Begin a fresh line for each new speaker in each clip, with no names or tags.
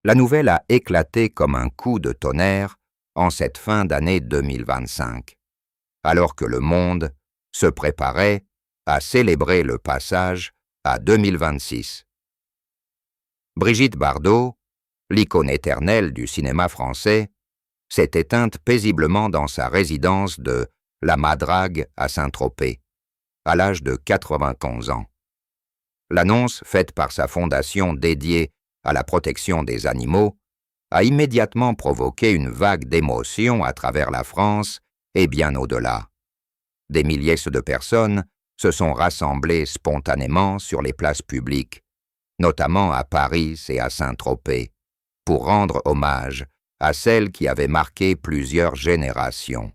La nouvelle a éclaté comme un coup de tonnerre en cette fin d'année 2025, alors que le monde se préparait à célébrer le passage à 2026. Brigitte Bardot, l'icône éternelle du cinéma français, s'est éteinte paisiblement dans sa résidence de La Madrague à Saint-Tropez, à l'âge de 91 ans. L'annonce, faite par sa fondation dédiée à la protection des animaux, a immédiatement provoqué une vague d'émotions à travers la France et bien au-delà. Des milliers de personnes se sont rassemblées spontanément sur les places publiques, notamment à Paris et à Saint-Tropez, pour rendre hommage à celles qui avaient marqué plusieurs générations.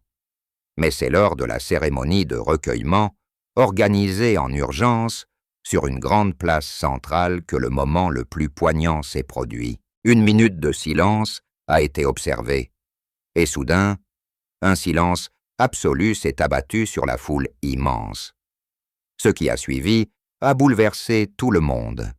Mais c'est lors de la cérémonie de recueillement, organisée en urgence, sur une grande place centrale que le moment le plus poignant s'est produit. 1 minute de silence a été observée. Et soudain, un silence absolu s'est abattu sur la foule immense. Ce qui a suivi a bouleversé tout le monde.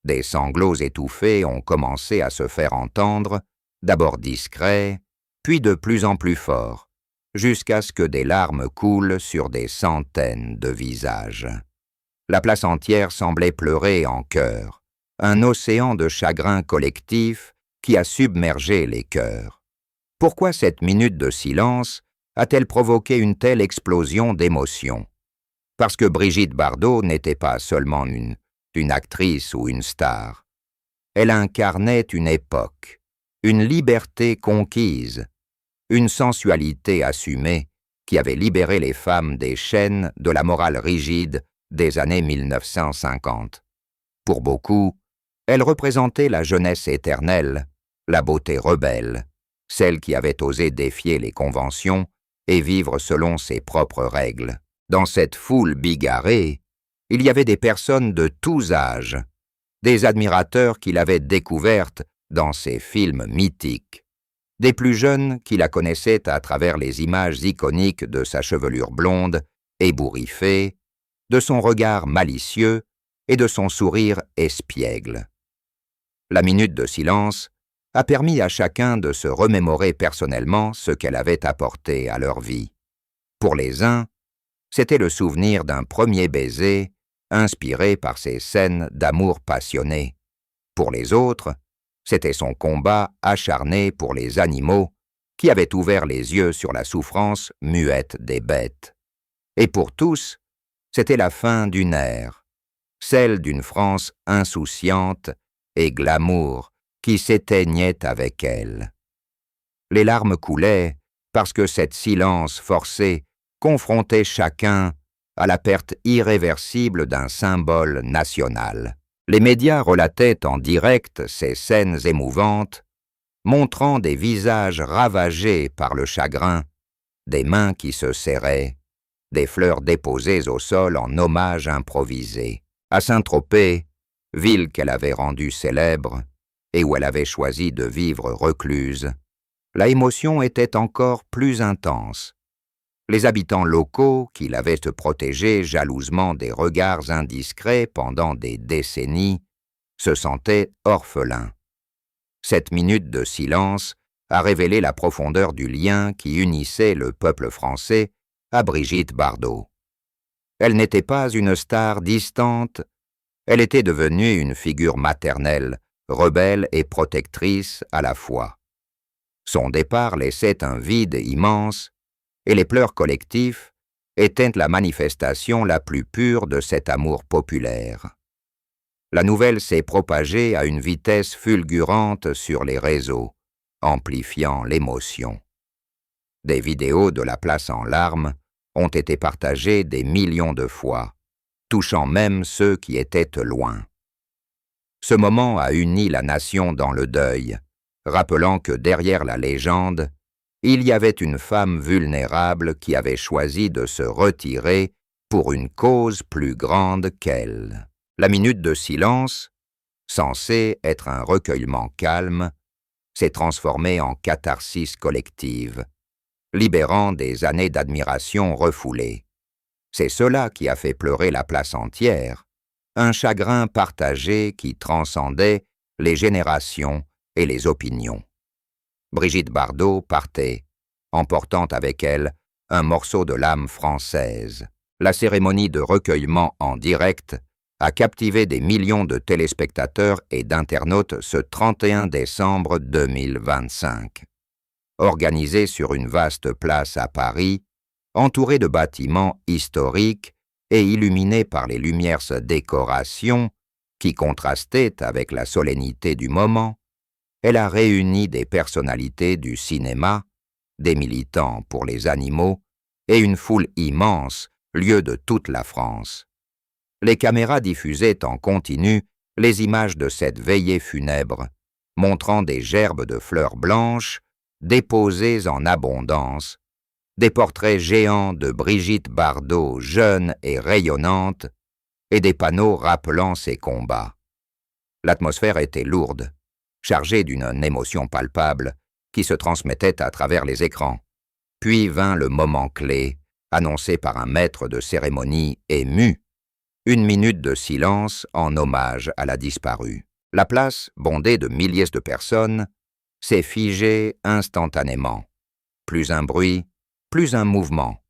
Des sanglots étouffés ont commencé à se faire entendre, d'abord discrets, puis de plus en plus forts, jusqu'à ce que des larmes coulent sur des centaines de visages. La place entière semblait pleurer en chœur, un océan de chagrin collectif qui a submergé les cœurs. Pourquoi cette minute de silence a-t-elle provoqué une telle explosion d'émotions? Parce que Brigitte Bardot n'était pas seulement une actrice ou une star. Elle incarnait une époque, une liberté conquise, une sensualité assumée qui avait libéré les femmes des chaînes de la morale rigide des années 1950. Pour beaucoup, elle représentait la jeunesse éternelle, la beauté rebelle, celle qui avait osé défier les conventions et vivre selon ses propres règles. Dans cette foule bigarrée, il y avait des personnes de tous âges, des admirateurs qui l'avaient découverte dans ses films mythiques, des plus jeunes qui la connaissaient à travers les images iconiques de sa chevelure blonde, ébouriffée, de son regard malicieux et de son sourire espiègle. La minute de silence a permis à chacun de se remémorer personnellement ce qu'elle avait apporté à leur vie. Pour les uns, c'était le souvenir d'un premier baiser inspiré par ces scènes d'amour passionné. Pour les autres, c'était son combat acharné pour les animaux qui avait ouvert les yeux sur la souffrance muette des bêtes. Et pour tous, c'était la fin d'une ère, celle d'une France insouciante et glamour qui s'éteignait avec elle. Les larmes coulaient parce que cette silence forcé confrontait chacun à la perte irréversible d'un symbole national. Les médias relataient en direct ces scènes émouvantes, montrant des visages ravagés par le chagrin, des mains qui se serraient, des fleurs déposées au sol en hommage improvisé. À Saint-Tropez, ville qu'elle avait rendue célèbre et où elle avait choisi de vivre recluse, la émotion était encore plus intense. Les habitants locaux, qui l'avaient protégée jalousement des regards indiscrets pendant des décennies, se sentaient orphelins. Cette minute de silence a révélé la profondeur du lien qui unissait le peuple français à Brigitte Bardot. Elle n'était pas une star distante, elle était devenue une figure maternelle, rebelle et protectrice à la fois. Son départ laissait un vide immense, et les pleurs collectifs étaient la manifestation la plus pure de cet amour populaire. La nouvelle s'est propagée à une vitesse fulgurante sur les réseaux, amplifiant l'émotion. Des vidéos de la place en larmes ont été partagées des millions de fois, touchant même ceux qui étaient loin. Ce moment a uni la nation dans le deuil, rappelant que derrière la légende, il y avait une femme vulnérable qui avait choisi de se retirer pour une cause plus grande qu'elle. La minute de silence, censée être un recueillement calme, s'est transformée en catharsis collective, libérant des années d'admiration refoulées. C'est cela qui a fait pleurer la place entière, un chagrin partagé qui transcendait les générations et les opinions. Brigitte Bardot partait, emportant avec elle un morceau de l'âme française. La cérémonie de recueillement en direct a captivé des millions de téléspectateurs et d'internautes ce 31 décembre 2025. Organisée sur une vaste place à Paris, entourée de bâtiments historiques et illuminée par les lumières décorations qui contrastaient avec la solennité du moment, elle a réuni des personnalités du cinéma, des militants pour les animaux et une foule immense, lieu de toute la France. Les caméras diffusaient en continu les images de cette veillée funèbre, montrant des gerbes de fleurs blanches déposées en abondance, des portraits géants de Brigitte Bardot jeune et rayonnante, et des panneaux rappelant ses combats. L'atmosphère était lourde, chargée d'une émotion palpable qui se transmettait à travers les écrans. Puis vint le moment clé, annoncé par un maître de cérémonie ému, 1 minute de silence en hommage à la disparue. La place, bondée de milliers de personnes, s'est figée instantanément. Plus un bruit, plus un mouvement.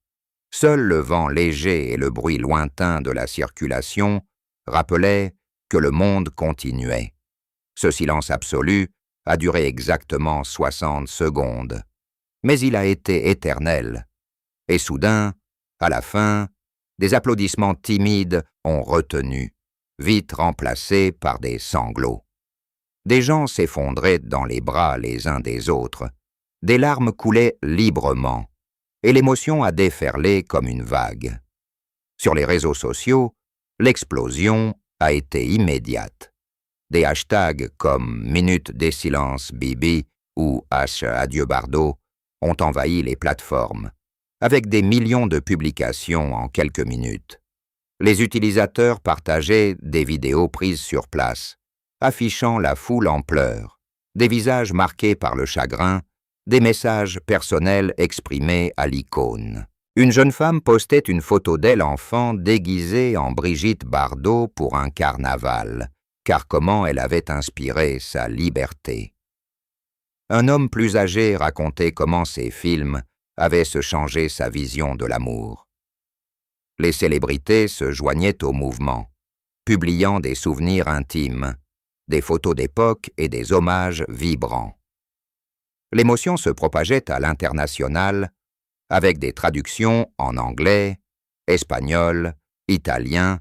Seul le vent léger et le bruit lointain de la circulation rappelaient que le monde continuait. Ce silence absolu a duré exactement 60 secondes. Mais il a été éternel. Et soudain, à la fin, des applaudissements timides ont retenu, vite remplacés par des sanglots. Des gens s'effondraient dans les bras les uns des autres. Des larmes coulaient librement, et l'émotion a déferlé comme une vague. Sur les réseaux sociaux, l'explosion a été immédiate. Des hashtags comme Minute des silences Bibi ou Adieu Bardot ont envahi les plateformes, avec des millions de publications en quelques minutes. Les utilisateurs partageaient des vidéos prises sur place, affichant la foule en pleurs, des visages marqués par le chagrin, des messages personnels exprimés à l'icône. Une jeune femme postait une photo d'elle enfant déguisée en Brigitte Bardot pour un carnaval, car comment elle avait inspiré sa liberté. Un homme plus âgé racontait comment ses films avaient se changé sa vision de l'amour. Les célébrités se joignaient au mouvement, publiant des souvenirs intimes, des photos d'époque et des hommages vibrants. L'émotion se propageait à l'international avec des traductions en anglais, espagnol, italien,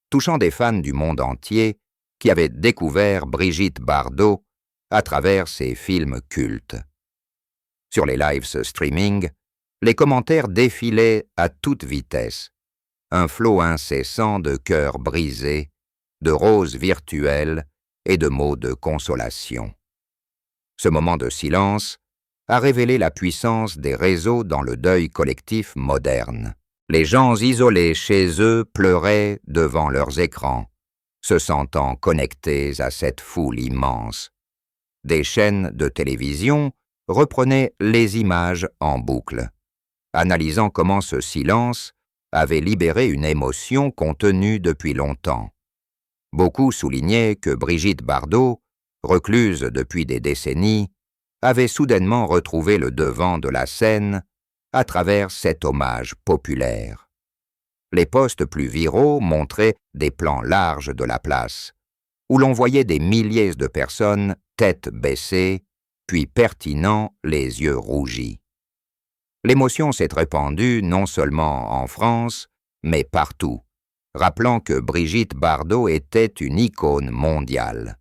touchant des fans du monde entier qui avaient découvert Brigitte Bardot à travers ses films cultes. Sur les live streaming, les commentaires défilaient à toute vitesse, un flot incessant de cœurs brisés, de roses virtuelles et de mots de consolation. Ce moment de silence a révélé la puissance des réseaux dans le deuil collectif moderne. Les gens isolés chez eux pleuraient devant leurs écrans, se sentant connectés à cette foule immense. Des chaînes de télévision reprenaient les images en boucle, analysant comment ce silence avait libéré une émotion contenue depuis longtemps. Beaucoup soulignaient que Brigitte Bardot, recluse depuis des décennies, avait soudainement retrouvé le devant de la scène à travers cet hommage populaire. Les posts plus viraux montraient des plans larges de la place, où l'on voyait des milliers de personnes tête baissée, puis pertinent les yeux rougis. L'émotion s'est répandue non seulement en France, mais partout, rappelant que Brigitte Bardot était une icône mondiale.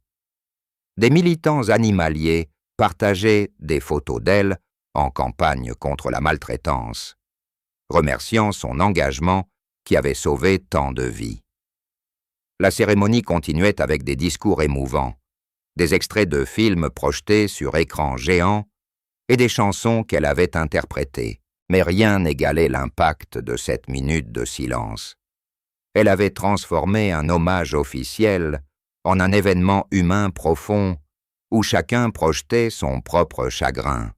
Des militants animaliers partageaient des photos d'elle en campagne contre la maltraitance, remerciant son engagement qui avait sauvé tant de vies. La cérémonie continuait avec des discours émouvants, des extraits de films projetés sur écran géant et des chansons qu'elle avait interprétées, mais rien n'égalait l'impact de cette minute de silence. Elle avait transformé un hommage officiel en un événement humain profond où chacun projetait son propre chagrin.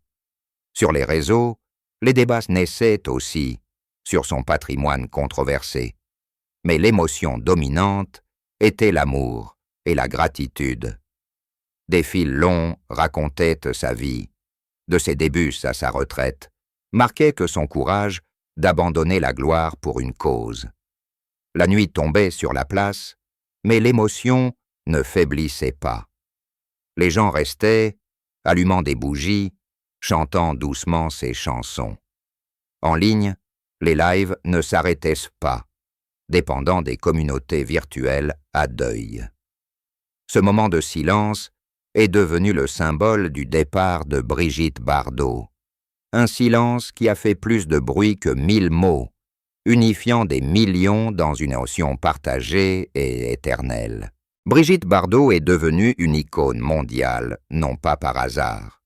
Sur les réseaux, les débats naissaient aussi sur son patrimoine controversé, mais l'émotion dominante était l'amour et la gratitude. Des fils longs racontaient sa vie, de ses débuts à sa retraite, marquaient que son courage d'abandonner la gloire pour une cause. La nuit tombait sur la place, mais l'émotion ne faiblissait pas. Les gens restaient, allumant des bougies, chantant doucement ses chansons. En ligne, les lives ne s'arrêtaient pas, dépendant des communautés virtuelles à deuil. Ce moment de silence est devenu le symbole du départ de Brigitte Bardot. Un silence qui a fait plus de bruit que 1000 mots, unifiant des millions dans une émotion partagée et éternelle. Brigitte Bardot est devenue une icône mondiale, non pas par hasard,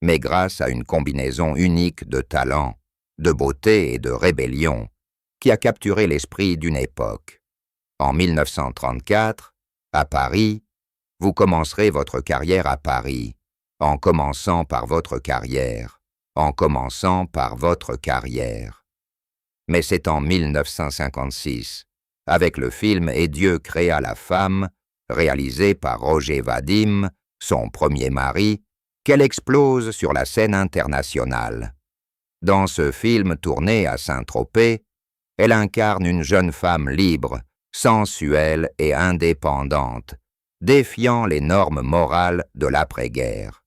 mais grâce à une combinaison unique de talent, de beauté et de rébellion qui a capturé l'esprit d'une époque. En 1934, à Paris, vous commencerez votre carrière à Paris, en commençant par votre carrière, en commençant par votre carrière. Mais c'est en 1956, avec le film « Et Dieu créa la femme », réalisé par Roger Vadim, son premier mari, qu'elle explose sur la scène internationale. Dans ce film tourné à Saint-Tropez, elle incarne une jeune femme libre, sensuelle et indépendante, défiant les normes morales de l'après-guerre.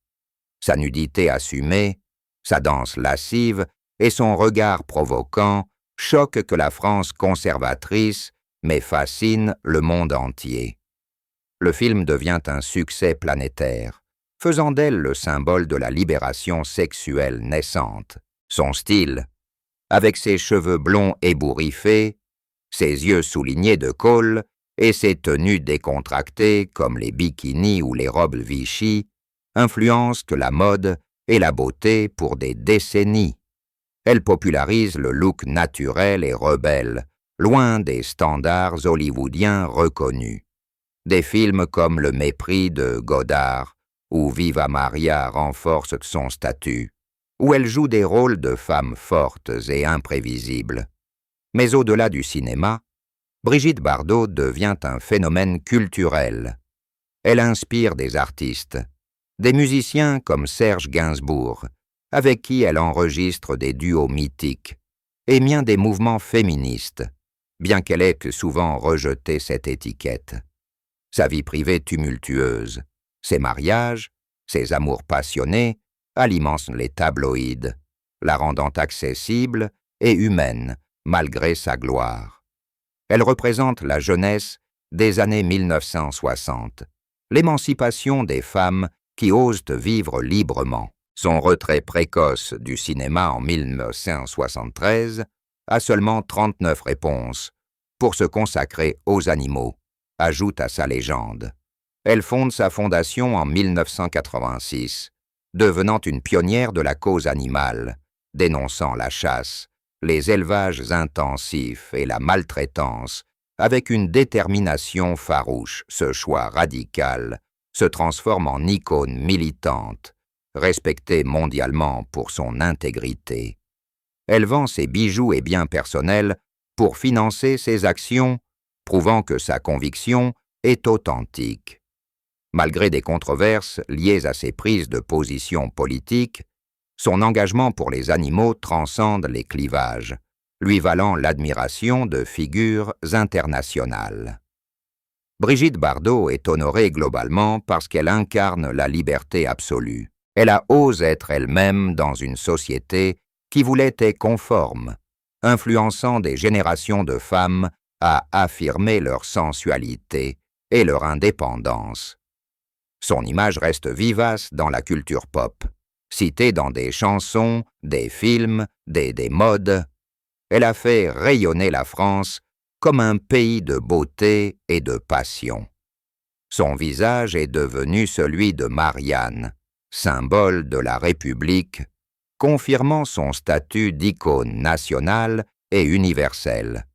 Sa nudité assumée, sa danse lascive et son regard provoquant choquent que la France conservatrice, mais fascine le monde entier. Le film devient un succès planétaire, faisant d'elle le symbole de la libération sexuelle naissante. Son style, avec ses cheveux blonds ébouriffés, ses yeux soulignés de col et ses tenues décontractées comme les bikinis ou les robes Vichy, influencent la mode et la beauté pour des décennies. Elle popularise le look naturel et rebelle, loin des standards hollywoodiens reconnus. Des films comme Le Mépris de Godard ou Viva Maria renforcent son statut, où elle joue des rôles de femmes fortes et imprévisibles. Mais au-delà du cinéma, Brigitte Bardot devient un phénomène culturel. Elle inspire des artistes, des musiciens comme Serge Gainsbourg, avec qui elle enregistre des duos mythiques, et bien des mouvements féministes, bien qu'elle ait que souvent rejeté cette étiquette. Sa vie privée tumultueuse, ses mariages, ses amours passionnés alimentent les tabloïds, la rendant accessible et humaine malgré sa gloire. Elle représente la jeunesse des années 1960, l'émancipation des femmes qui osent vivre librement. Son retrait précoce du cinéma en 1973 a seulement 39 réponses pour se consacrer aux animaux, ajoute à sa légende. Elle fonde sa fondation en 1986, devenant une pionnière de la cause animale, dénonçant la chasse, les élevages intensifs et la maltraitance, avec une détermination farouche. Ce choix radical se transforme en icône militante, respectée mondialement pour son intégrité. Elle vend ses bijoux et biens personnels pour financer ses actions, prouvant que sa conviction est authentique. Malgré des controverses liées à ses prises de position politiques, son engagement pour les animaux transcende les clivages, lui valant l'admiration de figures internationales. Brigitte Bardot est honorée globalement parce qu'elle incarne la liberté absolue. Elle a osé être elle-même dans une société qui voulait être conforme, influençant des générations de femmes à affirmer leur sensualité et leur indépendance. Son image reste vivace dans la culture pop, citée dans des chansons, des films, des modes. Elle a fait rayonner la France comme un pays de beauté et de passion. Son visage est devenu celui de Marianne, symbole de la République, confirmant son statut d'icône nationale et universelle.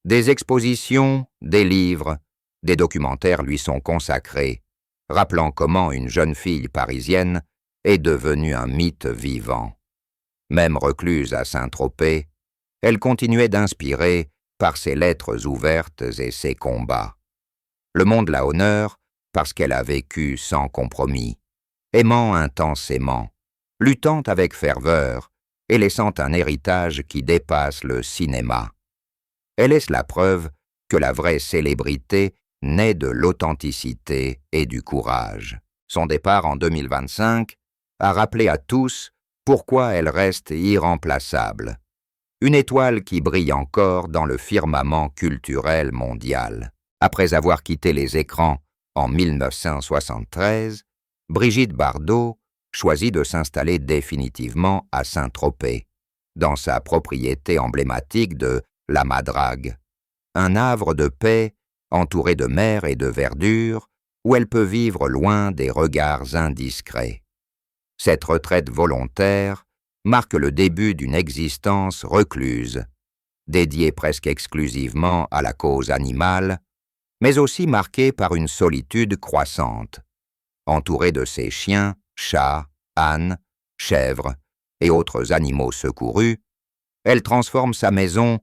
Des expositions, des livres, des documentaires lui sont consacrés, rappelant comment une jeune fille parisienne est devenue un mythe vivant. Même recluse à Saint-Tropez, elle continuait d'inspirer par ses lettres ouvertes et ses combats. Le monde la honore parce qu'elle a vécu sans compromis, aimant intensément, luttant avec ferveur et laissant un héritage qui dépasse le cinéma. Elle est la preuve que la vraie célébrité naît de l'authenticité et du courage. Son départ en 2025 a rappelé à tous pourquoi elle reste irremplaçable. Une étoile qui brille encore dans le firmament culturel mondial. Après avoir quitté les écrans en 1973, Brigitte Bardot choisit de s'installer définitivement à Saint-Tropez, dans sa propriété emblématique de La Madrague, un havre de paix entouré de mer et de verdure où elle peut vivre loin des regards indiscrets. Cette retraite volontaire marque le début d'une existence recluse, dédiée presque exclusivement à la cause animale, mais aussi marquée par une solitude croissante. Entourée de ses chiens, chats, ânes, chèvres et autres animaux secourus, elle transforme sa maison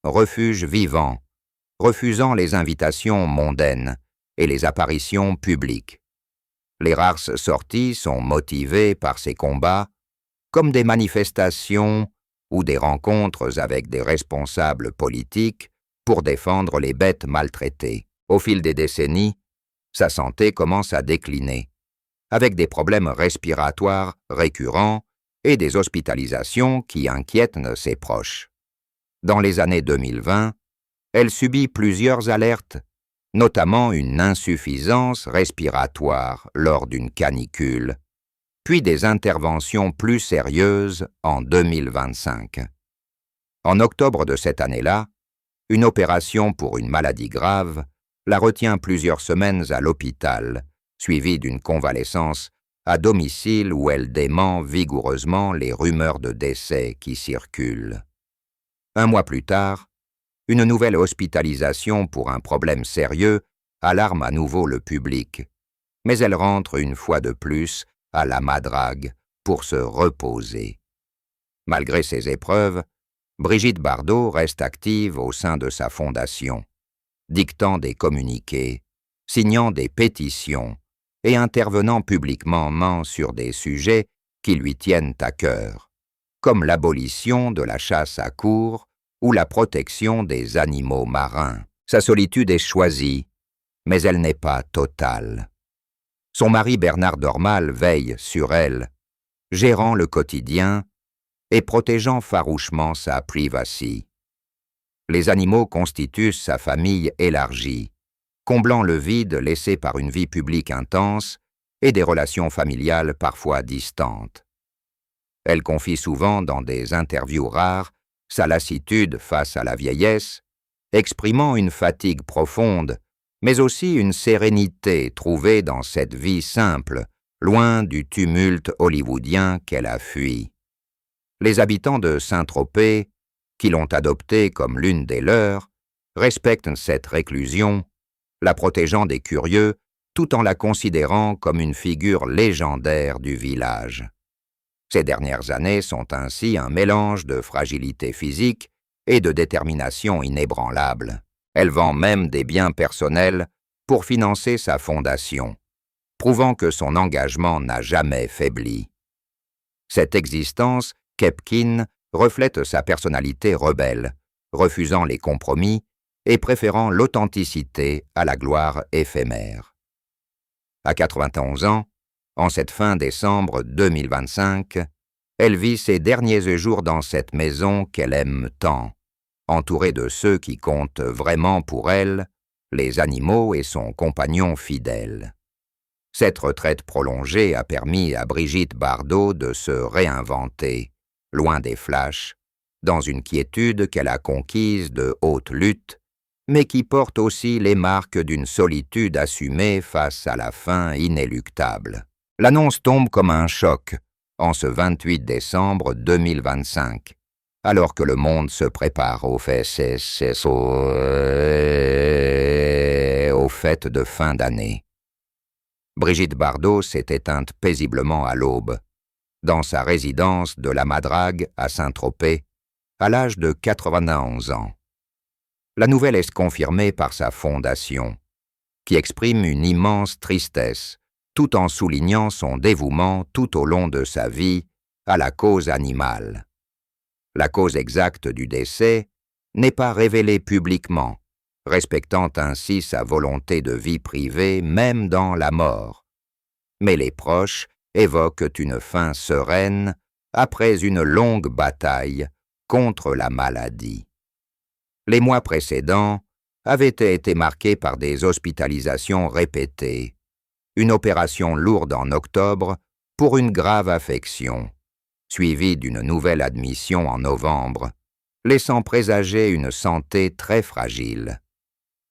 en refuge vivant, refusant les invitations mondaines et les apparitions publiques. Les rares sorties sont motivées par ces combats, comme des manifestations ou des rencontres avec des responsables politiques pour défendre les bêtes maltraitées. Au fil des décennies, sa santé commence à décliner, avec des problèmes respiratoires récurrents et des hospitalisations qui inquiètent ses proches. Dans les années 2020, elle subit plusieurs alertes, notamment une insuffisance respiratoire lors d'une canicule, puis des interventions plus sérieuses en 2025. En octobre de cette année-là, une opération pour une maladie grave la retient plusieurs semaines à l'hôpital, suivie d'une convalescence à domicile où elle dément vigoureusement les rumeurs de décès qui circulent. Un mois plus tard, une nouvelle hospitalisation pour un problème sérieux alarme à nouveau le public, mais elle rentre une fois de plus à La Madrague pour se reposer. Malgré ces épreuves, Brigitte Bardot reste active au sein de sa fondation, dictant des communiqués, signant des pétitions et intervenant publiquement sur des sujets qui lui tiennent à cœur, comme l'abolition de la chasse à courre ou la protection des animaux marins. Sa solitude est choisie, mais elle n'est pas totale. Son mari Bernard Dormal veille sur elle, gérant le quotidien et protégeant farouchement sa privacy. Les animaux constituent sa famille élargie, comblant le vide laissé par une vie publique intense et des relations familiales parfois distantes. Elle confie souvent dans des interviews rares sa lassitude face à la vieillesse, exprimant une fatigue profonde, mais aussi une sérénité trouvée dans cette vie simple, loin du tumulte hollywoodien qu'elle a fui. Les habitants de Saint-Tropez, qui l'ont adoptée comme l'une des leurs, respectent cette réclusion, la protégeant des curieux, tout en la considérant comme une figure légendaire du village. Ces dernières années sont ainsi un mélange de fragilité physique et de détermination inébranlable. Elle vend même des biens personnels pour financer sa fondation, prouvant que son engagement n'a jamais faibli. Cette existence Kepkin reflète sa personnalité rebelle, refusant les compromis et préférant l'authenticité à la gloire éphémère. À 91 ans, en cette fin décembre 2025, elle vit ses derniers jours dans cette maison qu'elle aime tant, entourée de ceux qui comptent vraiment pour elle, les animaux et son compagnon fidèle. Cette retraite prolongée a permis à Brigitte Bardot de se réinventer, loin des flashs, dans une quiétude qu'elle a conquise de haute lutte, mais qui porte aussi les marques d'une solitude assumée face à la fin inéluctable. L'annonce tombe comme un choc en ce 28 décembre 2025, alors que le monde se prépare aux fêtes de fin d'année. Brigitte Bardot s'est éteinte paisiblement à l'aube, dans sa résidence de La Madrague à Saint-Tropez, à l'âge de 91 ans. La nouvelle est confirmée par sa fondation, qui exprime une immense tristesse, tout en soulignant son dévouement tout au long de sa vie à la cause animale. La cause exacte du décès n'est pas révélée publiquement, respectant ainsi sa volonté de vie privée même dans la mort. Mais les proches évoquent une fin sereine après une longue bataille contre la maladie. Les mois précédents avaient été marqués par des hospitalisations répétées, une opération lourde en octobre pour une grave affection, suivie d'une nouvelle admission en novembre, laissant présager une santé très fragile.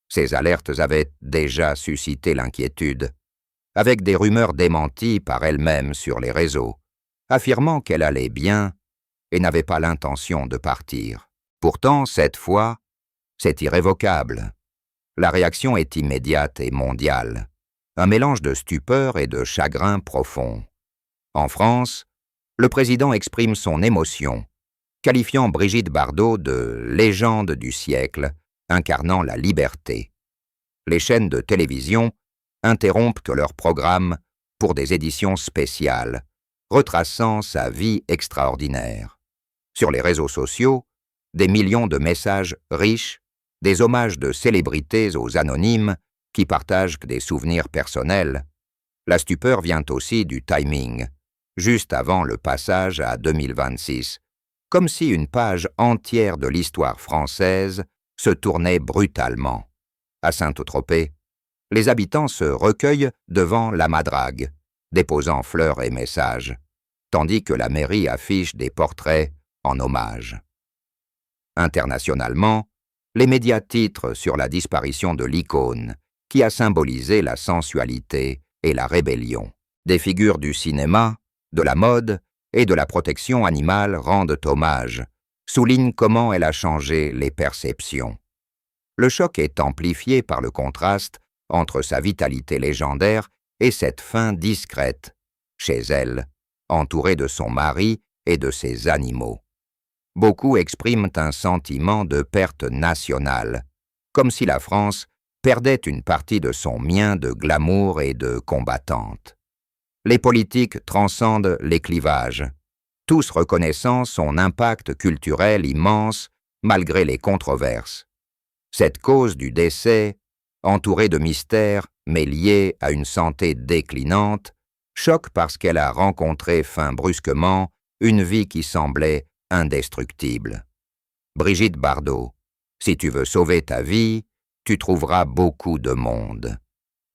Ces alertes avaient déjà suscité l'inquiétude, avec des rumeurs démenties par elle-même sur les réseaux, affirmant qu'elle allait bien et n'avait pas l'intention de partir. Pourtant, cette fois, c'est irrévocable. La réaction est immédiate et mondiale, un mélange de stupeur et de chagrin profond. En France, le président exprime son émotion, qualifiant Brigitte Bardot de « légende du siècle », incarnant la liberté. Les chaînes de télévision interrompent leur programme pour des éditions spéciales, retraçant sa vie extraordinaire. Sur les réseaux sociaux, des millions de messages riches, des hommages de célébrités aux anonymes qui partagent des souvenirs personnels. La stupeur vient aussi du timing, juste avant le passage à 2026, comme si une page entière de l'histoire française se tournait brutalement. À Saint-Tropez, les habitants se recueillent devant la Madrague, déposant fleurs et messages, tandis que la mairie affiche des portraits en hommage. Internationalement, les médias titrent sur la disparition de l'icône qui a symbolisé la sensualité et la rébellion. Des figures du cinéma, de la mode et de la protection animale rendent hommage, soulignent comment elle a changé les perceptions. Le choc est amplifié par le contraste entre sa vitalité légendaire et cette fin discrète, chez elle, entourée de son mari et de ses animaux. Beaucoup expriment un sentiment de perte nationale, comme si la France perdait une partie de son mien de glamour et de combattante. Les politiques transcendent les clivages, tous reconnaissant son impact culturel immense malgré les controverses. Cette cause du décès, entourée de mystères mais liée à une santé déclinante, choque parce qu'elle a rencontré fin brusquement une vie qui semblait indestructible. Brigitte Bardot, si tu veux sauver ta vie, tu trouveras beaucoup de monde.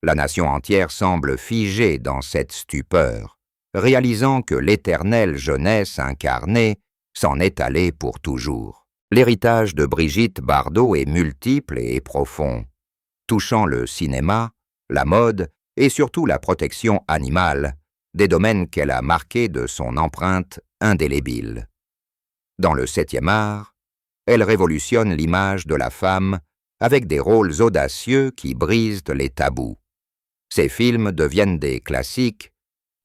La nation entière semble figée dans cette stupeur, réalisant que l'éternelle jeunesse incarnée s'en est allée pour toujours. L'héritage de Brigitte Bardot est multiple et profond, touchant le cinéma, la mode et surtout la protection animale, des domaines qu'elle a marqués de son empreinte indélébile. Dans le 7e art, elle révolutionne l'image de la femme avec des rôles audacieux qui brisent les tabous. Ses films deviennent des classiques,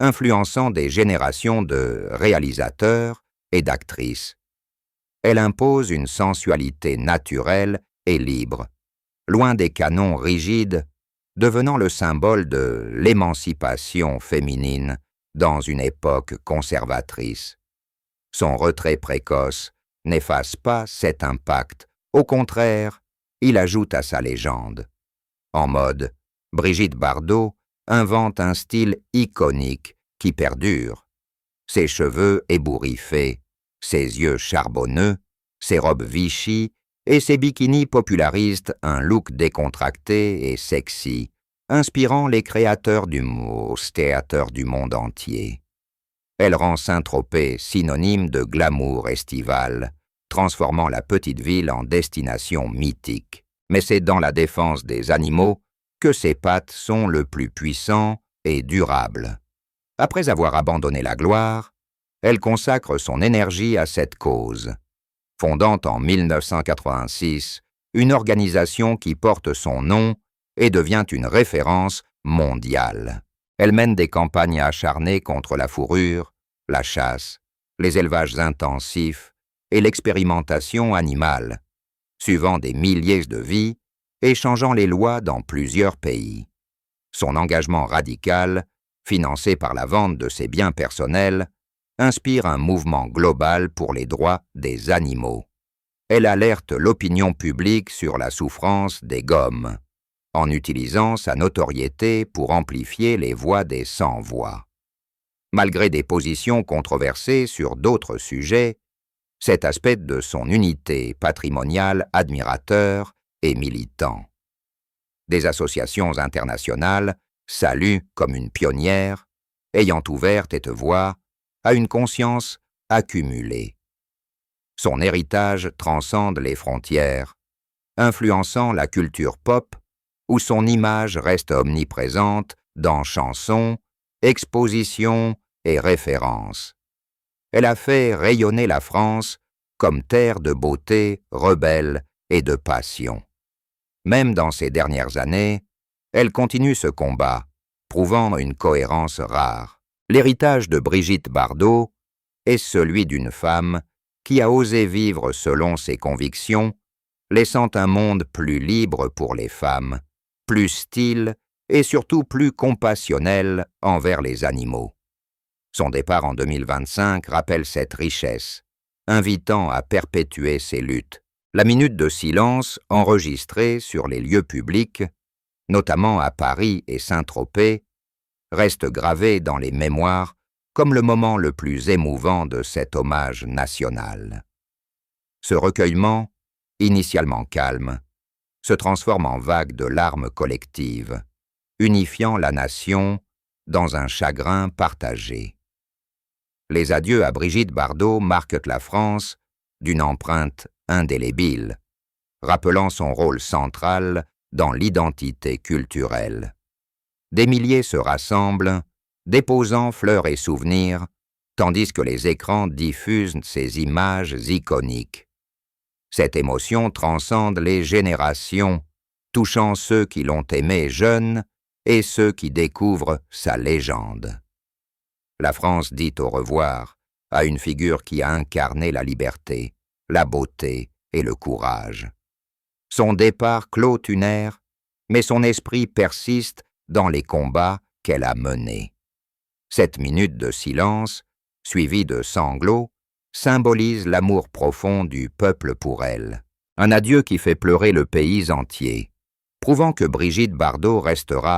influençant des générations de réalisateurs et d'actrices. Elle impose une sensualité naturelle et libre, loin des canons rigides, devenant le symbole de l'émancipation féminine dans une époque conservatrice. Son retrait précoce n'efface pas cet impact, au contraire, il ajoute à sa légende. En mode, Brigitte Bardot invente un style iconique qui perdure. Ses cheveux ébouriffés, ses yeux charbonneux, ses robes Vichy et ses bikinis popularisent un look décontracté et sexy, inspirant les créateurs d'humour, théâtres du monde entier. Elle rend Saint-Tropez synonyme de glamour estival, transformant la petite ville en destination mythique. Mais c'est dans la défense des animaux que ses pattes sont le plus puissants et durables. Après avoir abandonné la gloire, elle consacre son énergie à cette cause, fondant en 1986 une organisation qui porte son nom et devient une référence mondiale. Elle mène des campagnes acharnées contre la fourrure, la chasse, les élevages intensifs et l'expérimentation animale, suivant des milliers de vies et changeant les lois dans plusieurs pays. Son engagement radical, financé par la vente de ses biens personnels, inspire un mouvement global pour les droits des animaux. Elle alerte l'opinion publique sur la souffrance des gommes, en utilisant sa notoriété pour amplifier les voix des sans-voix. Malgré des positions controversées sur d'autres sujets, cet aspect de son unité patrimoniale admirateur et militant. Des associations internationales saluent comme une pionnière, ayant ouvert cette voie à une conscience accumulée. Son héritage transcende les frontières, influençant la culture pop où son image reste omniprésente dans chansons, expositions et références. Elle a fait rayonner la France comme terre de beauté, rebelle et de passion. Même dans ces dernières années, elle continue ce combat, prouvant une cohérence rare. L'héritage de Brigitte Bardot est celui d'une femme qui a osé vivre selon ses convictions, laissant un monde plus libre pour les femmes, plus style et surtout plus compassionnel envers les animaux. Son départ en 2025 rappelle cette richesse, invitant à perpétuer ses luttes. La minute de silence enregistrée sur les lieux publics, notamment à Paris et Saint-Tropez, reste gravée dans les mémoires comme le moment le plus émouvant de cet hommage national. Ce recueillement, initialement calme, se transforme en vague de larmes collectives, unifiant la nation dans un chagrin partagé. Les adieux à Brigitte Bardot marquent la France d'une empreinte indélébile, rappelant son rôle central dans l'identité culturelle. Des milliers se rassemblent, déposant fleurs et souvenirs, tandis que les écrans diffusent ces images iconiques. Cette émotion transcende les générations, touchant ceux qui l'ont aimé jeune et ceux qui découvrent sa légende. La France dit au revoir à une figure qui a incarné la liberté, la beauté et le courage. Son départ clôt une ère, mais son esprit persiste dans les combats qu'elle a menés. Cette minute de silence, suivie de sanglots, symbolise l'amour profond du peuple pour elle. Un adieu qui fait pleurer le pays entier, prouvant que Brigitte Bardot restera